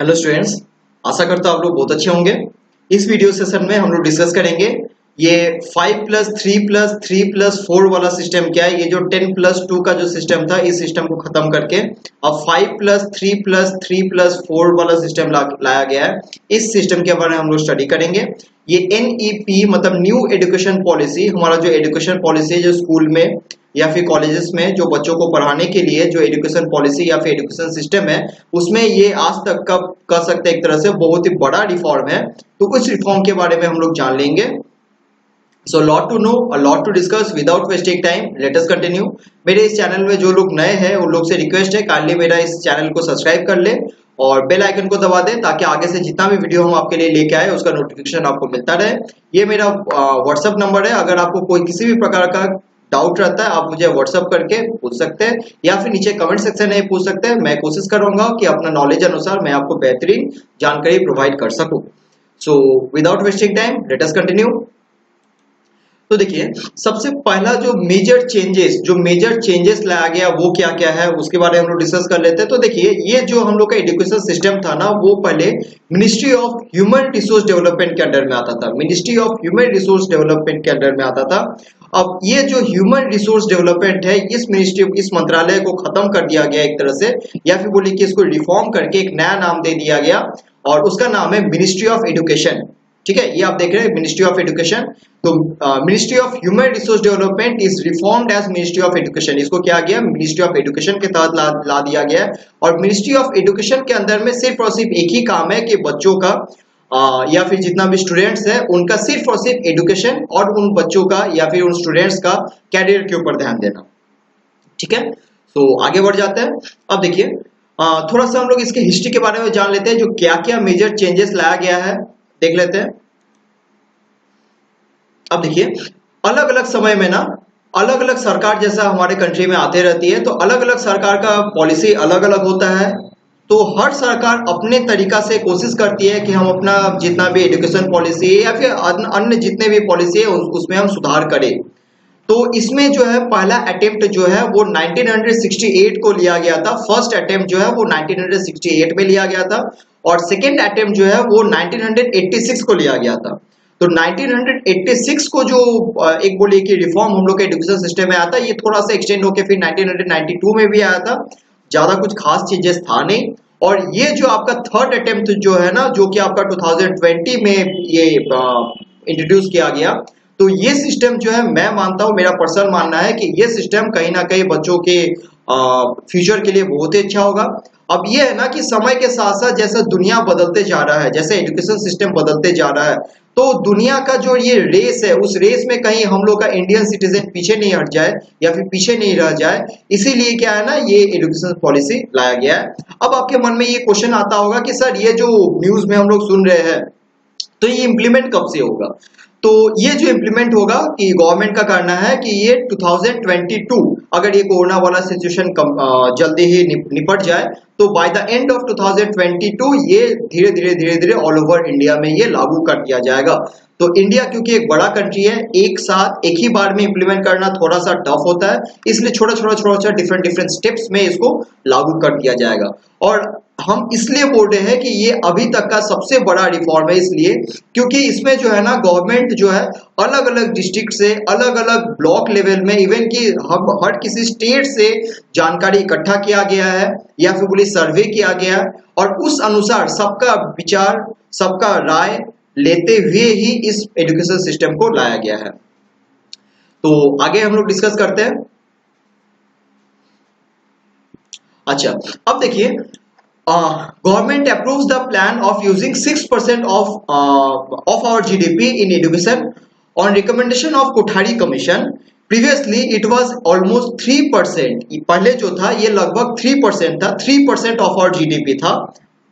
Hello students, आशा करता हूँ आप लोग बहुत अच्छे होंगे। इस वीडियो सेशन में हम लोग डिस्कस करेंगे ये 5+3+3+4 वाला सिस्टम क्या है। ये जो 10+2 का जो सिस्टम था, इस सिस्टम को खत्म करके अब 5+3+3+4 वाला सिस्टम लाया गया है। इस सिस्टम के बारे में हम लोग स्टडी करेंगे। ये NEP मतलब न्यू एजुकेशन पॉलिसी, हमारा जो एजुकेशन पॉलिसी है जो स्कूल में या फिर कॉलेजेस में जो बच्चों को पढ़ाने के लिए जो एजुकेशन पॉलिसी या फिर एजुकेशन सिस्टम है, उसमें ये आज तक का कह सकते हैं एक तरह से बहुत ही बड़ा रिफॉर्म है। तो उस रिफॉर्म के बारे में हम लोग जान लेंगे। So lot to know, a lot to discuss. Without wasting time let us continue. मेरे इस चैनल में जो लोग नए हैं उन लोग से रिक्वेस्ट है काइंडली मेरा इस चैनल को सब्सक्राइब कर ले और बेल आइकन को दबा दें ताकि आगे से जितना भी वीडियो हम आपके लिए लेके आए उसका नोटिफिकेशन आपको मिलता रहे। ये मेरा व्हाट्सएप नंबर है। अगर आपको कोई किसी भी प्रकार का डाउट रहता है आप मुझे व्हाट्सएप करके पूछ सकते हैं या फिर नीचे कमेंट सेक्शन में पूछ सकते हैं। मैं कोशिश करूंगा कि अपना नॉलेज अनुसार मैं आपको बेहतरीन जानकारी प्रोवाइड कर सकूं। So without wasting time let us continue. तो देखिए, सबसे पहला जो मेजर चेंजेस लाया गया वो क्या क्या है उसके बारे में हम लोग डिस्कस कर लेते हैं। तो देखिए, ये जो हम लोग का एजुकेशन सिस्टम था ना, वो पहले ministry of human resource development के अंडर में आता था। Ministry of human resource development के अंडर में आता था। अब ये जो ह्यूमन रिसोर्स डेवलपमेंट है, इस मंत्रालय को खत्म कर दिया गया एक तरह से, या फिर बोलिए कि इसको रिफॉर्म करके एक नया नाम दे दिया गया और उसका नाम है मिनिस्ट्री ऑफ एजुकेशन। ठीक है, ये आप देख रहे हैं मिनिस्ट्री ऑफ एजुकेशन। तो ministry of human resource development is reformed as ministry of education. इसको क्या गया, मिनिस्ट्री ऑफ एजुकेशन के तहत ला दिया गया है। और मिनिस्ट्री ऑफ एजुकेशन के अंदर में सिर्फ और सिर्फ एक ही काम है कि बच्चों का या फिर जितना भी स्टूडेंट्स है उनका सिर्फ और सिर्फ एजुकेशन और उन बच्चों का या फिर उन स्टूडेंट्स का कैरियर के ऊपर ध्यान देना। ठीक है, तो आगे बढ़ जाते हैं। अब देखिए, थोड़ा सा हम लोग इसके हिस्ट्री के बारे में जान लेते हैं। जो क्या क्या मेजर चेंजेस लाया गया है देख लेते हैं। अब देखिए, अलग अलग समय में ना अलग अलग सरकार जैसा हमारे कंट्री में आते रहती है, तो अलग अलग सरकार का पॉलिसी अलग अलग होता है। तो हर सरकार अपने तरीका से कोशिश करती है कि हम अपना जितना भी एजुकेशन पॉलिसी है या फिर अन्य जितने भी पॉलिसी है उसमें हम सुधार करें। तो इसमें जो है पहला अटेम्प्ट जो है वो 1968 को लिया गया था। फर्स्ट अटेम्प्ट जो है वो 1968 में लिया गया था और सेकेंड अटेम्प्ट जो है वो 1986 को लिया गया था। तो 1986 को जो एक बोलिए कि रिफॉर्म हम लोग के एजुकेशन सिस्टम में आता है, ये थोड़ा सा एक्सटेंड होकर फिर 1992 में भी आया था। ज्यादा कुछ खास चीजेस था नहीं। और ये जो आपका थर्ड अटेम्प्ट जो है ना, जो कि आपका 2020 में ये इंट्रोड्यूस किया गया, तो ये सिस्टम जो है मैं मानता हूँ, मेरा पर्सनल मानना है कि ये सिस्टम कहीं ना कहीं बच्चों के फ्यूचर के लिए बहुत ही अच्छा होगा। अब ये है ना कि समय के साथ साथ जैसा दुनिया बदलते जा रहा है, जैसे एजुकेशन सिस्टम बदलते जा रहा है, तो दुनिया का जो ये रेस है उस रेस में कहीं हम लोग का इंडियन सिटीजन पीछे नहीं हट जाए या फिर पीछे नहीं रह जाए, इसीलिए क्या है ना ये एजुकेशन पॉलिसी लाया गया है। अब आपके मन में ये क्वेश्चन आता होगा कि सर ये जो न्यूज में हम लोग सुन रहे हैं तो ये इम्प्लीमेंट कब से होगा। तो ये जो इम्प्लीमेंट होगा कि गवर्नमेंट का करना है कि ये 2022 अगर ये कोरोना वाला सिचुएशन जल्दी ही निपट जाए तो बाय द एंड ऑफ 2022 ये धीरे धीरे ऑल ओवर इंडिया में ये लागू कर दिया जाएगा। तो इंडिया क्योंकि एक बड़ा कंट्री है, एक साथ एक ही बार में इंप्लीमेंट करना थोड़ा सा टफ होता है, इसलिए छोटा डिफरेंट स्टेप्स में इसको लागू कर दिया जाएगा। और हम इसलिए बोल रहे हैं कि ये अभी तक का सबसे बड़ा रिफॉर्म है, इसलिए क्योंकि इसमें जो है ना गवर्नमेंट जो है अलग अलग डिस्ट्रिक्ट से अलग अलग ब्लॉक लेवल में इवन कि हर किसी स्टेट से जानकारी इकट्ठा किया गया है या फिर बोलिए सर्वे किया गया है और उस अनुसार सबका विचार सबका राय लेते हुए ही इस एजुकेशन सिस्टम को लाया गया है। तो आगे हम लोग डिस्कस करते हैं। अच्छा, अब देखिए, government approves the plan of using 6% of our GDP in education on recommendation of Kothari commission. Previously it was almost 3%। पहले जो था ये लगभग 3% था, 3% of our GDP था।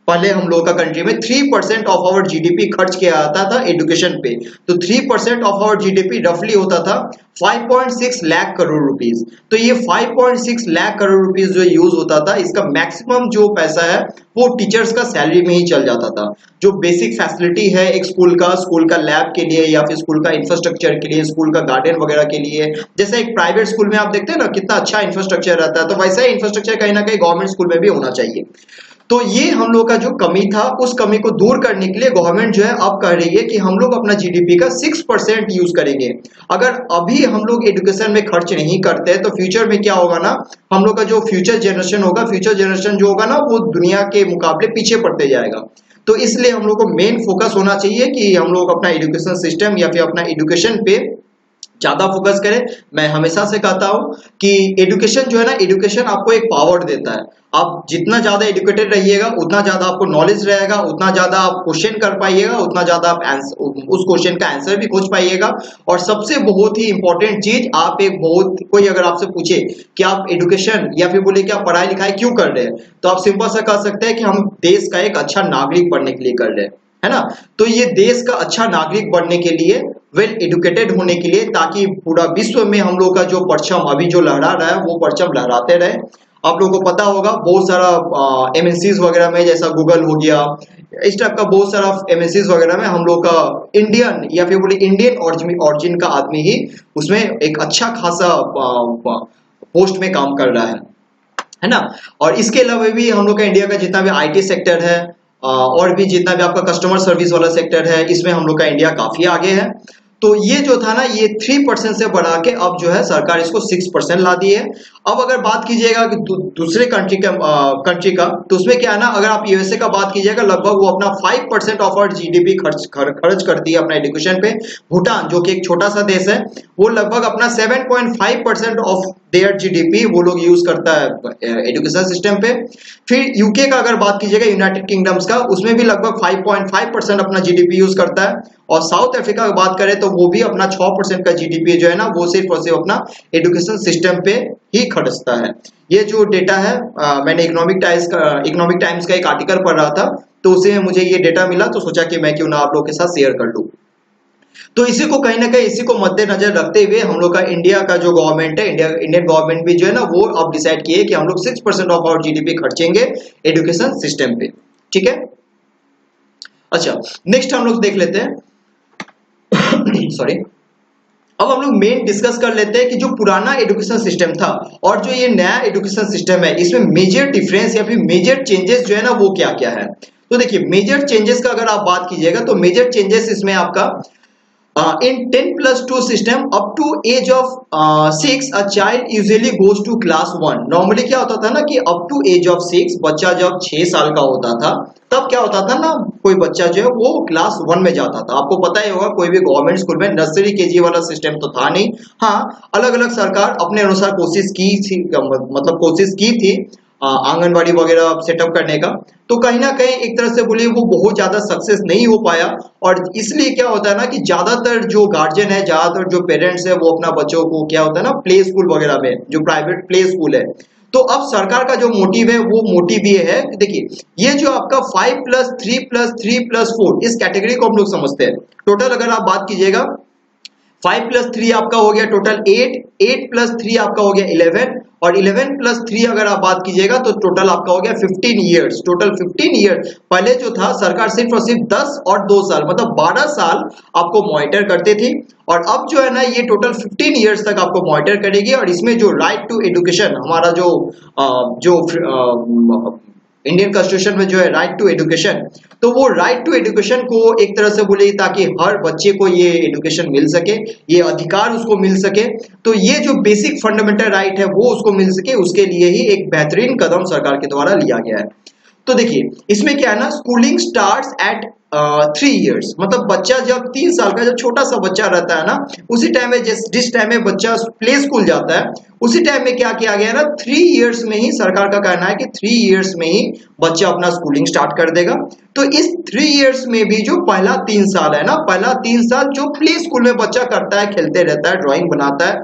पहले हम लोग का कंट्री में 3% ऑफ आवर जीडीपी खर्च किया जाता था एजुकेशन पे। तो 3% ऑफ आवर जीडीपी रफली होता था 5.6 लाख करोड़ रुपीस। तो ये 5.6 लाख करोड़ रुपीस जो यूज होता था, इसका मैक्सिमम जो पैसा है वो टीचर्स का सैलरी में ही चल जाता था। जो बेसिक फैसिलिटी है एक स्कूल का लैब के लिए या फिर स्कूल का इंफ्रास्ट्रक्चर के लिए, स्कूल का गार्डन वगैरह के लिए, जैसे एक प्राइवेट स्कूल में आप देखते हैं ना कितना अच्छा इंफ्रास्ट्रक्चर रहता है, तो वैसा ही इंफ्रास्ट्रक्चर कहीं ना कहीं गवर्नमेंट स्कूल में भी होना चाहिए। तो ये हम लोग का जो कमी था, उस कमी को दूर करने के लिए गवर्नमेंट जो है अब कह रही है कि हम लोग अपना जीडीपी का 6% यूज करेंगे। अगर अभी हम लोग एजुकेशन में खर्च नहीं करते हैं तो फ्यूचर में क्या होगा ना, हम लोग का जो फ्यूचर जनरेशन होगा, फ्यूचर जनरेशन जो होगा ना वो दुनिया के मुकाबले पीछे पड़ते जाएगा। तो इसलिए हम लोग को मेन फोकस होना चाहिए कि हम लोग अपना एजुकेशन सिस्टम या फिर अपना एजुकेशन पे ज्यादा फोकस करें। मैं हमेशा से कहता हूं कि एजुकेशन जो है ना, एजुकेशन आपको एक पावर देता है। आप जितना ज्यादा एजुकेटेड रहिएगा उतना ज्यादा आपको नॉलेज रहेगा, उतना ज्यादा आप क्वेश्चन कर पाइएगा, उतना ज्यादा आप उस क्वेश्चन का आंसर भी खोज पाइएगा। और सबसे बहुत ही इंपॉर्टेंट चीज, आप एक बहुत कोई अगर आपसे पूछे कि आप एजुकेशन या फिर बोले कि आप पढ़ाई लिखाई क्यों कर रहे हैं, तो आप सिंपल सा कह सकते हैं कि हम देश का एक अच्छा नागरिक बनने के लिए कर रहे हैं, है ना। तो ये देश का अच्छा नागरिक बनने के लिए, वेल एजुकेटेड होने के लिए, ताकि पूरा विश्व में हम लोग का जो परचम अभी जो लहरा रहा है वो परचम लहराते रहे। आप लोगों को पता होगा बहुत सारा एमएनसीज वगैरह में, जैसा गूगल हो गया, इस टाइप का बहुत सारा एमएनसीज वगैरह में हम लोग का इंडियन या फिर बोले इंडियन ऑरिजिन का आदमी ही उसमें एक अच्छा खासा पोस्ट में काम कर रहा है ना। और इसके अलावा भी हम लोग का इंडिया का जितना भी आईटी सेक्टर है और भी जितना भी आपका कस्टमर सर्विस वाला सेक्टर है, इसमें हम लोग का इंडिया काफी आगे है। तो ये जो था ना, ये 3% से बढ़ा के अब जो है सरकार इसको 6% ला दी है। अब अगर बात कीजिएगा कि दूसरे कंट्री का, तो उसमें क्या है ना, अगर आप यूएसए का बात कीजिएगा, लगभग वो अपना 5% ऑफ आवर जीडीपी खर्च करती है अपना एजुकेशन पे। भूटान जो कि एक छोटा सा देश है, वो लगभग अपना 7.5% ऑफ देयर जीडीपी वो लोग यूज करता है एजुकेशन सिस्टम पे। फिर यूके का अगर बात कीजिएगा, यूनाइटेड किंगडम्स का, उसमें भी लगभग 5.5% अपना जीडीपी यूज करता है। और साउथ अफ्रीका की बात करें तो वो भी अपना 6% का जीडीपी जो है ना, वो सिर्फ और सिर्फ अपना एजुकेशन सिस्टम पे ही खर्चता है। ये जो डेटा है, मैंने इकोनॉमिक टाइम्स का एक आर्टिकल पढ़ रहा था, तो उसी में मुझे ये डेटा मिला, तो सोचा कि मैं क्यों ना आप लोग के साथ शेयर कर लूं। तो इसी को कहीं ना कहीं इसी को मद्देनजर रखते हुए हम लोग का इंडिया का जो गवर्नमेंट है, इंडियन गवर्नमेंट भी जो है ना, वो अब डिसाइड किए कि हम लोग 6% ऑफ आवर जीडीपी खर्चेंगे एजुकेशन सिस्टम पे। ठीक है, अच्छा नेक्स्ट हम लोग देख लेते हैं सॉरी। अब हम लोग मेन डिस्कस कर लेते हैं कि जो पुराना एजुकेशन सिस्टम था और जो ये नया एजुकेशन सिस्टम है, इसमें मेजर डिफरेंस या फिर मेजर चेंजेस जो है ना वो क्या क्या है। तो देखिए, मेजर चेंजेस का अगर आप बात कीजिएगा तो मेजर चेंजेस इसमें आपका in 10+2 system up to age of 6 a child usually goes to class 1। Normally क्या होता था ना कि up to age of 6 बच्चा जब 6 साल का होता था तब क्या होता था ना, कोई बच्चा जो है वो क्लास 1 में जाता था। आपको पता ही होगा कोई भी गवर्नमेंट स्कूल में नर्सरी केजी वाला सिस्टम तो था नहीं। हाँ, अलग अलग सरकार अपने अनुसार कोशिश की थी, मतलब कोशिश की थी आंगनवाड़ी वगैरह सेटअप करने का। तो कहीं ना कहीं एक तरह से बोलिए वो बहुत ज्यादा सक्सेस नहीं हो पाया। और इसलिए क्या होता है ना कि ज्यादातर जो गार्जियन है, ज्यादातर जो पेरेंट्स है, वो अपना बच्चों को क्या होता है ना, प्ले स्कूल वगैरह में, जो प्राइवेट प्ले स्कूल है। तो अब सरकार का जो मोटिव है वो मोटिव ये है, देखिए ये जो आपका 5+3+3+4 इस कैटेगरी को हम लोग समझते हैं। टोटल अगर आप बात कीजिएगा 5+3 आपका हो गया टोटल 8, 8+3 आपका हो गया 11, और 11+3 अगर आप बात कीजिएगा तो टोटल आपका हो गया 15 ईयर्स। टोटल 15 ईयर पहले जो था सरकार सिर्फ और सिर्फ 10 और 2 साल मतलब 12 साल आपको मॉनिटर करते थे, और अब जो है ना ये टोटल 15 ईयर्स तक आपको मॉनिटर करेगी। और इसमें जो राइट टू एजुकेशन, हमारा जो इंडियन कॉन्स्टिट्यूशन में जो है राइट टू एजुकेशन, तो वो राइट टू एजुकेशन को एक तरह से बोले ताकि हर बच्चे को ये एजुकेशन मिल सके, ये अधिकार उसको मिल सके। तो ये जो बेसिक फंडामेंटल राइट है वो उसको मिल सके, उसके लिए ही एक बेहतरीन कदम सरकार के द्वारा लिया गया है। तो देखिए इसमें क्या है ना, स्कूलिंग स्टार्ट्स एट 3 इयर्स, मतलब बच्चा जब 3 साल का, जब छोटा सा बच्चा रहता है ना, उसी टाइम में जिस टाइम में बच्चा प्ले स्कूल जाता है, उसी टाइम में क्या किया गया ना, 3 इयर्स में ही सरकार का कहना है कि 3 इयर्स में ही बच्चा अपना स्कूलिंग स्टार्ट कर देगा। तो इस 3 इयर्स में भी जो पहला 3 साल है ना, पहला 3 साल जो प्ले स्कूल में बच्चा करता है, खेलते रहता है, ड्राइंग बनाता है,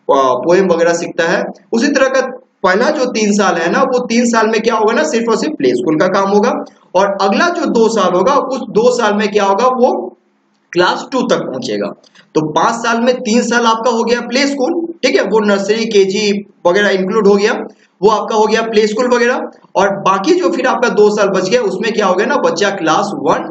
पोएम वगैरह सीखता है, उसी तरह का पहला जो 3 साल है ना, वो 3 साल में क्या होगा ना, सिर्फ और सिर्फ प्ले स्कूल का काम होगा। और अगला जो 2 साल होगा, उस 2 साल में क्या होगा, वो क्लास 2 तक पहुंचेगा। तो 5 साल में 3 साल आपका हो गया प्ले स्कूल, ठीक है, वो नर्सरी केजी वगैरह इंक्लूड हो गया, वो आपका हो गया प्ले स्कूल वगैरह। और बाकी जो फिर आपका 2 साल बच गया, उसमें क्या हो गया ना, बच्चा क्लास 1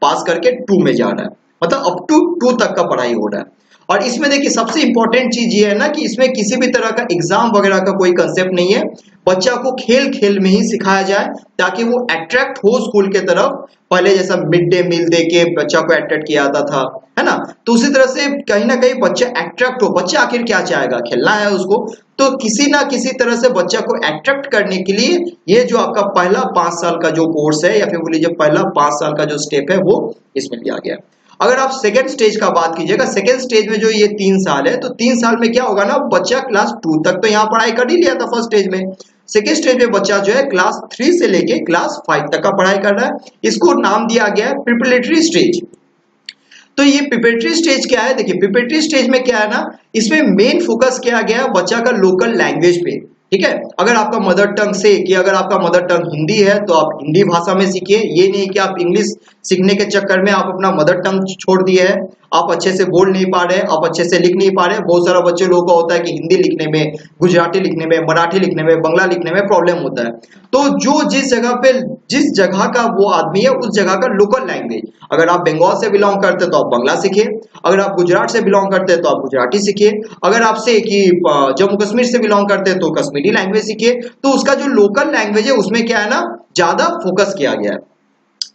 पास करके 2 में जा रहा है, मतलब अप टू 2 तक का पढ़ाई हो रहा है। और इसमें देखिए सबसे इंपॉर्टेंट चीज ये है ना कि इसमें किसी भी तरह का एग्जाम वगैरह का कोई कंसेप्ट नहीं है, बच्चा को खेल खेल में ही सिखाया जाए ताकि वो अट्रैक्ट हो स्कूल के तरफ। पहले जैसा मिड डे मील दे के बच्चा को अट्रैक्ट किया जाता था, है ना, तो उसी तरह से कहीं ना कहीं बच्चा अट्रैक्ट हो। बच्चा आखिर क्या चाहेगा, खेलना है उसको, तो किसी ना किसी तरह से बच्चा को अट्रैक्ट करने के लिए ये जो आपका पहला 5 साल का जो कोर्स है या फिर बोलिए पहला 5 साल का जो स्टेप है वो इसमें लिया गया। अगर आप सेकेंड स्टेज का बात कीजिएगा, सेकेंड स्टेज में जो ये 3 साल है, तो 3 साल में क्या होगा ना, बच्चा क्लास 2 तक तो यहाँ पढ़ाई कर ही लिया था फर्स्ट स्टेज में। सेकेंड स्टेज में बच्चा जो है क्लास 3 से लेके क्लास 5 तक का पढ़ाई कर रहा है। इसको नाम दिया गया है प्रिपरेटरी स्टेज। तो ये प्रिपरेटरी स्टेज क्या है, देखिए प्रिपरेटरी स्टेज में क्या है ना, इसमें मेन फोकस किया गया है बच्चा का लोकल लैंग्वेज पे। ठीक है, अगर आपका मदर टंग से कि अगर आपका मदर टंग हिंदी है तो आप हिंदी भाषा में सीखिए। ये नहीं कि आप इंग्लिश सीखने के चक्कर में आप अपना मदर टंग छोड़ दिए है, आप अच्छे से बोल नहीं पा रहे, आप अच्छे से लिख नहीं पा रहे। बहुत सारा बच्चे लोगों का होता है कि हिंदी लिखने में, गुजराती लिखने में, मराठी लिखने में, बंगला लिखने में प्रॉब्लम होता है। तो जो जिस जगह पे जिस जगह का वो आदमी है उस जगह का लोकल लैंग्वेज, अगर आप बंगाल से बिलोंग करते तो आप बांग्ला सीखिए, अगर आप गुजरात से बिलोंग करते तो आप गुजराती सीखिए, अगर आपसे कि जम्मू कश्मीर से बिलोंग करते तो कश्मीरी लैंग्वेज सीखिए। तो उसका जो लोकल लैंग्वेज है उसमें क्या है ना, ज्यादा फोकस किया गया है।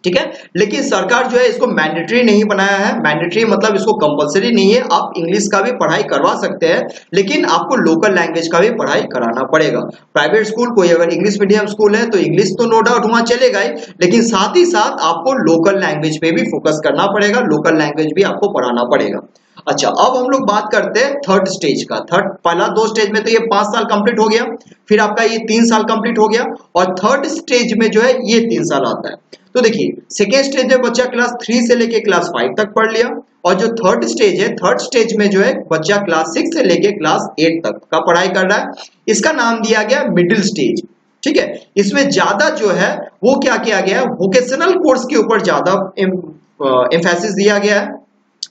ठीक है, लेकिन सरकार जो है इसको मैंडेटरी नहीं बनाया है। मैंडेटरी मतलब इसको कंपलसरी नहीं है, आप इंग्लिश का भी पढ़ाई करवा सकते हैं, लेकिन आपको लोकल लैंग्वेज का भी पढ़ाई कराना पड़ेगा। प्राइवेट स्कूल कोई अगर इंग्लिश मीडियम स्कूल है तो इंग्लिश तो नो डाउट वहां चलेगा ही, लेकिन साथ ही साथ आपको लोकल लैंग्वेज पे भी फोकस करना पड़ेगा, लोकल लैंग्वेज भी आपको पढ़ाना पड़ेगा। अच्छा, अब हम लोग बात करते हैं थर्ड स्टेज का। थर्ड, पहला 2 स्टेज में तो ये 5 साल कंप्लीट हो गया, फिर आपका ये 3 साल कंप्लीट हो गया, और थर्ड स्टेज में जो है ये 3 साल आता है। तो देखिए सेकेंड स्टेज में बच्चा क्लास 3 से लेके क्लास 5 तक पढ़ लिया, और जो थर्ड स्टेज है, थर्ड स्टेज में जो है बच्चा क्लास 6 से लेके क्लास 8 तक का पढ़ाई कर रहा है। इसका नाम दिया गया मिडिल स्टेज। ठीक है, इसमें ज्यादा जो है वो क्या किया गया है, वोकेशनल कोर्स के ऊपर ज्यादा एम्फेसिस दिया गया है,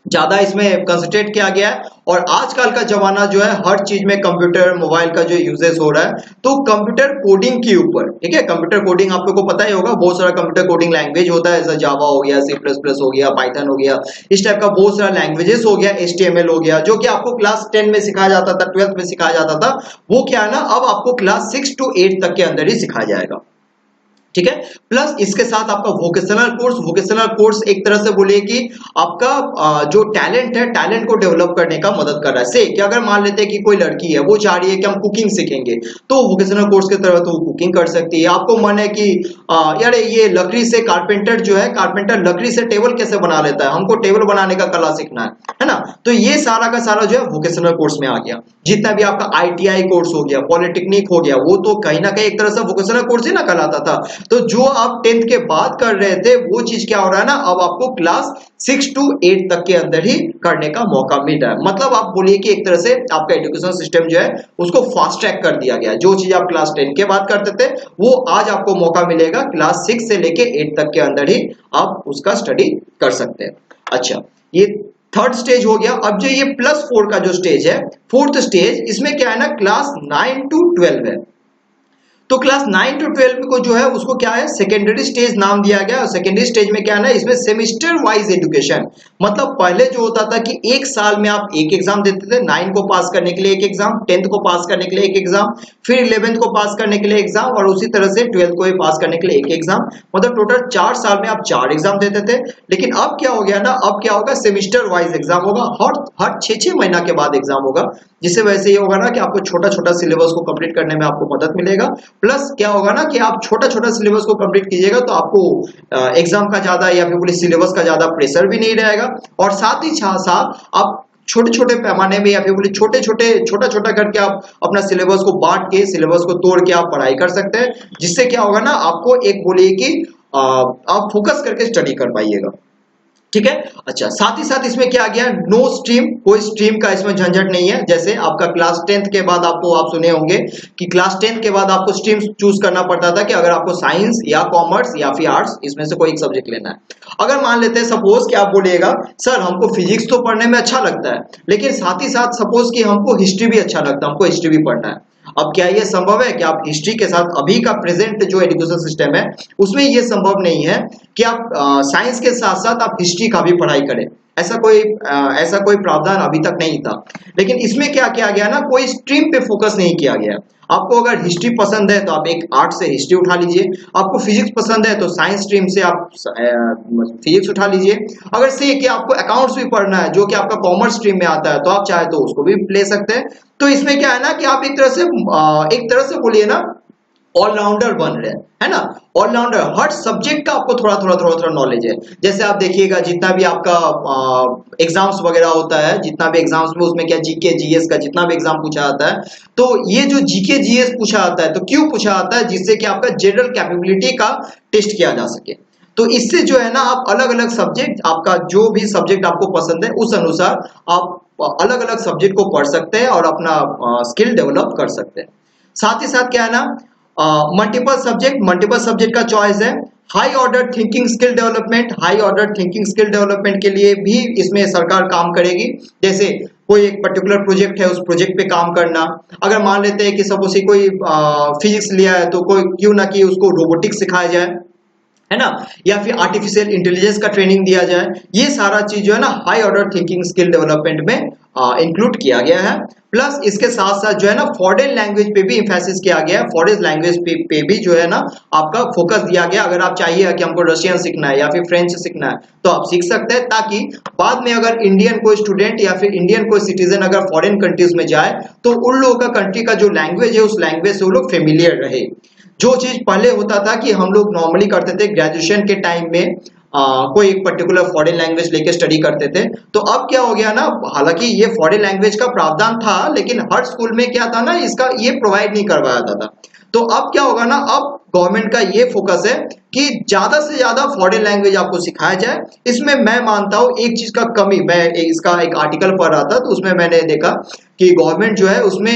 ज्यादा इसमें कंसंट्रेट किया गया है। और आजकल का जमाना जो है हर चीज में कंप्यूटर मोबाइल का जो यूजेस हो रहा है, तो कंप्यूटर कोडिंग के ऊपर, ठीक है, कंप्यूटर कोडिंग आप लोगों को पता ही होगा, बहुत सारा कंप्यूटर कोडिंग लैंग्वेज होता है, जैसे जावा हो गया, C++ हो गया, पाइथन हो गया, इस टाइप का बहुत सारा लैंग्वेजेस हो गया, HTML हो गया, जो कि आपको क्लास 10 में सिखाया जाता था, 12th में सिखाया जाता था। वो क्या है ना, अब आपको क्लास 6 to 8 तक के अंदर ही सिखाया जाएगा। ठीक है, प्लस इसके साथ आपका वोकेशनल कोर्स एक तरह से बोलिए कि आपका जो टैलेंट है, टैलेंट को डेवलप करने का मदद कर रहा है। से कि अगर मान लेते हैं कि कोई लड़की है, वो चाह रही है कि हम कुकिंग सीखेंगे, तो वोकेशनल कोर्स के तरह तो वो कुकिंग कर सकती है। आपको मन है कि यार ये लकड़ी से कारपेंटर जो है, कारपेंटर लकड़ी से टेबल कैसे बना लेता है, हमको टेबल बनाने का कला सीखना है ना, तो ये सारा का सारा जो है वोकेशनल कोर्स में आ गया। जितना भी आपका ITI कोर्स हो गया, पॉलिटेक्निक हो गया, वो तो कहीं ना कहीं एक तरह से वोकेशनल कोर्स ही ना कहलाता था। तो जो आप 10th के बाद कर रहे थे वो चीज क्या हो रहा है ना, अब आपको क्लास 6 to 8 तक के अंदर ही करने का मौका मिल रहा है। मतलब आप बोलिए कि एक तरह से आपका एजुकेशन सिस्टम जो है उसको फास्ट ट्रैक कर दिया गया है। जो चीज आप क्लास 10 के बाद करते थे वो आज आपको मौका मिलेगा क्लास 6 से लेके 8 तक के अंदर ही आप उसका स्टडी कर सकते हैं। अच्छा, ये थर्ड स्टेज हो गया। अब जो ये +4 का जो स्टेज है, फोर्थ स्टेज, इसमें क्या है ना, क्लास 9 to 12 है। तो क्लास 9 to 12 को जो है उसको क्या है, सेकेंडरी स्टेज नाम दिया गया। सेकेंडरी स्टेज में क्या है ना, इसमें सेमेस्टर वाइज एजुकेशन, मतलब पहले जो होता था कि एक साल में आप एक एग्जाम देते थे, 9 को पास करने के लिए एक एग्जाम, 10th को पास करने के लिए एक एग्जाम, फिर 11th को पास करने के लिए एग्जाम, और उसी तरह से 12th को भी पास करने के लिए एक एग्जाम, मतलब टोटल 4 साल में आप 4 एग्जाम देते थे। लेकिन अब क्या हो गया ना, अब क्या होगा, सेमेस्टर वाइज एग्जाम होगा, हर 6-6 महीना के बाद एग्जाम होगा, जिससे वैसे ये होगा ना कि आपको छोटा छोटा सिलेबस को कंप्लीट करने में आपको मदद मिलेगा। प्लस क्या होगा ना कि आप छोटा छोटा सिलेबस को कंप्लीट कीजिएगा तो आपको एग्जाम का ज्यादा या फिर पूरी सिलेबस का ज्यादा प्रेशर भी नहीं रहेगा, और साथ ही साथ आप छोटे छोटे पैमाने में या फिर बोले छोटा छोटा करके आप अपना सिलेबस को बांट के, सिलेबस को तोड़ के आप पढ़ाई कर सकते हैं, जिससे क्या होगा ना, आपको एक बोलिए कि आप फोकस करके स्टडी कर पाइएगा। ठीक है, अच्छा, साथ ही साथ इसमें क्या आ गया, नो स्ट्रीम, कोई स्ट्रीम का इसमें झंझट नहीं है। जैसे आपका क्लास 10th के बाद आपको, आप सुने होंगे कि क्लास 10th के बाद आपको स्ट्रीम चूज करना पड़ता था कि अगर आपको साइंस या कॉमर्स या फिर आर्ट्स, इसमें से कोई एक सब्जेक्ट लेना है। अगर मान लेते हैं सपोज कि आप बोलिएगा सर हमको फिजिक्स तो पढ़ने में अच्छा लगता है, लेकिन साथ ही साथ सपोज कि हमको हिस्ट्री भी अच्छा लगता है, हमको हिस्ट्री भी पढ़ना है। अब क्या ये संभव है कि आप हिस्ट्री के साथ, अभी का प्रेजेंट जो एजुकेशन सिस्टम है उसमें ये संभव नहीं है कि आप साइंस के साथ साथ आप हिस्ट्री का भी पढ़ाई करें। ऐसा कोई प्रावधान अभी तक नहीं था। लेकिन इसमें क्या किया गया ना, कोई स्ट्रीम पे फोकस नहीं किया गया। आपको अगर हिस्ट्री पसंद है तो आप एक आर्ट से हिस्ट्री उठा लीजिए, आपको फिजिक्स पसंद है तो साइंस स्ट्रीम से आप फिजिक्स उठा लीजिए। अगर से कि आपको अकाउंट्स भी पढ़ना है जो कि आपका कॉमर्स स्ट्रीम में आता है तो आप चाहे तो उसको भी ले सकते हैं। तो इसमें क्या है ना कि आप एक तरह से बोलिए ना ऑलराउंडर बन रहे हैं, है ना। ऑलराउंडर, हर सब्जेक्ट का आपको थोड़ा थोड़ा नॉलेज है। जैसे आप देखिएगा जितना भी आपका एग्जाम्स वगैरह होता है, जितना भी एग्जाम्स में उसमें क्या जीके जीएस का जितना भी एग्जाम पूछा जाता है, तो ये जो जीके जीएस पूछा जाता है तो क्यों पूछा जाता है, जिससे कि आपका जनरल कैपेबिलिटी का टेस्ट किया जा सके। तो इससे जो है ना आप अलग अलग सब्जेक्ट, आपका जो भी सब्जेक्ट आपको पसंद है उस अनुसार आप अलग अलग सब्जेक्ट को पढ़ सकते हैं और अपना स्किल डेवलप कर सकते हैं। साथ ही साथ क्या है ना, मल्टीपल सब्जेक्ट का चॉइस है। High order thinking skill development, high order thinking skill development के लिए भी इसमें सरकार काम करेगी। जैसे कोई एक पर्टिकुलर प्रोजेक्ट है, उस प्रोजेक्ट पे काम करना। अगर मान लेते हैं कि सपोज कोई फिजिक्स लिया है तो कोई क्यों ना कि उसको रोबोटिक्स सिखाया जाए, है ना, या फिर आर्टिफिशियल इंटेलिजेंस का ट्रेनिंग दिया जाए। ये सारा चीज जो है ना high order thinking skill development में इंक्लूड किया गया है। प्लस इसके साथ साथ जो है ना फॉरेन लैंग्वेज पे भी इंफेसिस किया गया है। फॉरेन लैंग्वेज पे भी जो है ना आपका फोकस दिया गया। अगर आप चाहिए कि हमको रशियन सीखना है या फिर फ्रेंच सीखना है तो आप सीख सकते हैं, ताकि बाद में अगर इंडियन कोई स्टूडेंट या फिर इंडियन कोई सिटीजन अगर फॉरेन कंट्रीज में जाए तो उन लोगों का कंट्री का जो लैंग्वेज है उस लैंग्वेज से वो लोग फेमिलियर रहे। जो चीज पहले होता था कि हम लोग नॉर्मली करते थे ग्रेजुएशन के टाइम में कोई एक पर्टिकुलर फॉरेन लैंग्वेज लेके स्टडी करते थे, तो अब क्या हो गया ना, हालांकि ये फॉरेन लैंग्वेज का प्रावधान था लेकिन हर स्कूल में क्या था ना, इसका ये प्रोवाइड नहीं करवाया जाता था। तो अब क्या होगा ना, अब गवर्नमेंट का ये फोकस है कि ज्यादा से ज्यादा फॉरेन लैंग्वेज आपको सिखाया जाए। इसमें मैं मानता हूं एक चीज का कमी, मैं इसका एक आर्टिकल पढ़ रहा था तो उसमें मैंने देखा कि गवर्नमेंट जो है उसमें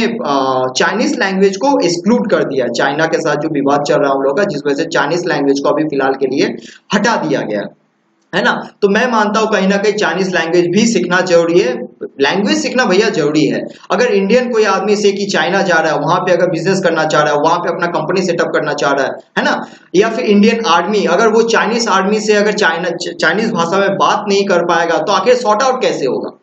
चाइनीज लैंग्वेज को एक्सक्लूड कर दिया। चाइना के साथ जो विवाद चल रहा है हम लोग का, जिस वजह से चाइनीज लैंग्वेज को अभी फिलहाल के लिए हटा दिया गया है ना। तो मैं मानता हूं कहीं ना कहीं चाइनीज लैंग्वेज भी सीखना जरूरी है। लैंग्वेज सीखना भैया जरूरी है। अगर इंडियन कोई आदमी से कि चाइना जा रहा है, वहां पे अगर बिजनेस करना चाह रहा है, वहां पे अपना कंपनी सेटअप करना चाह रहा है ना, या फिर इंडियन आर्मी अगर वो चाइनीज आर्मी से अगर चाइनीज भाषा में बात नहीं कर पाएगा तो आखिर सॉर्ट आउट कैसे होगा।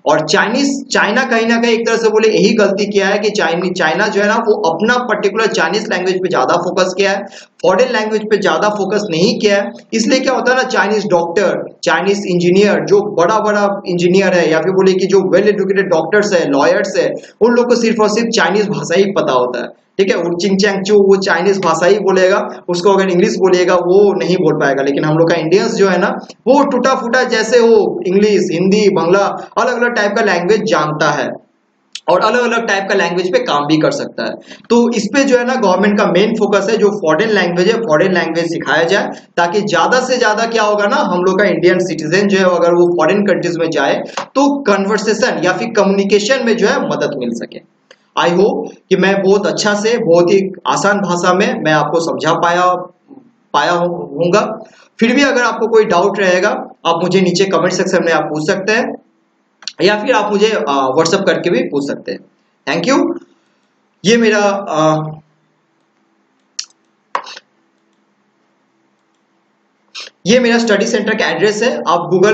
और चाइना कहीं ना कहीं एक तरह से बोले यही गलती किया है कि चाइना जो है ना वो अपना पर्टिकुलर चाइनीज लैंग्वेज पे ज्यादा फोकस किया है, फॉरेन लैंग्वेज पे ज्यादा फोकस नहीं किया है। इसलिए क्या होता है ना, चाइनीज डॉक्टर, चाइनीज इंजीनियर, जो बड़ा बड़ा इंजीनियर है या फिर बोले कि जो वेल एजुकेटेड डॉक्टर्स है, लॉयर्स है, उन लोग को सिर्फ और सिर्फ चाइनीज भाषा ही पता होता है। ठीक है, वो चिंग चैंग चू वो चाइनीज भाषा ही बोलेगा, उसको अगर इंग्लिश बोलेगा वो नहीं बोल पाएगा। लेकिन हम लोग का इंडियंस जो है ना वो टूटा फूटा जैसे वो इंग्लिश, हिंदी, बांग्ला अलग अलग टाइप का लैंग्वेज जानता है और अलग अलग टाइप का लैंग्वेज पे काम भी कर सकता है। तो इस पे जो है ना गवर्नमेंट का मेन फोकस है, जो फॉरेन लैंग्वेज है फॉरेन लैंग्वेज सिखाया जाए, ताकि ज्यादा से ज्यादा क्या होगा ना, हम लोग का इंडियन सिटीजन जो है अगर वो फॉरेन कंट्रीज में जाए तो कन्वर्सेशन या फिर कम्युनिकेशन में जो है मदद मिल सके। आई होप कि मैं बहुत अच्छा से, बहुत ही आसान भाषा में मैं आपको समझा पाया होऊंगा। फिर भी अगर आपको कोई डाउट रहेगा आप मुझे नीचे कमेंट सेक्शन में आप पूछ सकते हैं या फिर आप मुझे व्हाट्सएप करके भी पूछ सकते हैं। Thank you. ये मेरा स्टडी सेंटर का एड्रेस है। आप गूगल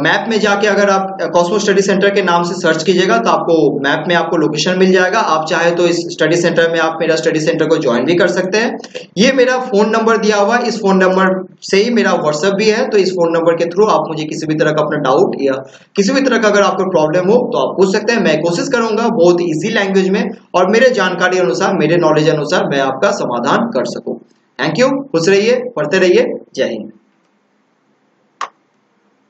मैप में जाके अगर आप कॉस्मो स्टडी सेंटर के नाम से सर्च कीजिएगा तो आपको मैप में आपको लोकेशन मिल जाएगा। आप चाहे तो इस स्टडी सेंटर में आप मेरा स्टडी सेंटर को ज्वाइन भी कर सकते हैं। ये मेरा फोन नंबर दिया हुआ है, इस फोन नंबर से ही मेरा व्हाट्सएप भी है। तो इस फोन नंबर के थ्रू आप मुझे किसी भी तरह का अपना डाउट या किसी भी तरह का अगर आपको प्रॉब्लम हो तो आप पूछ सकते हैं। मैं कोशिश करूंगा बहुत ईजी लैंग्वेज में और मेरे जानकारी अनुसार, मेरे नॉलेज अनुसार मैं आपका समाधान कर सकूं। Thank you. खुश रहिए, पढ़ते रहिए। जय हिंद।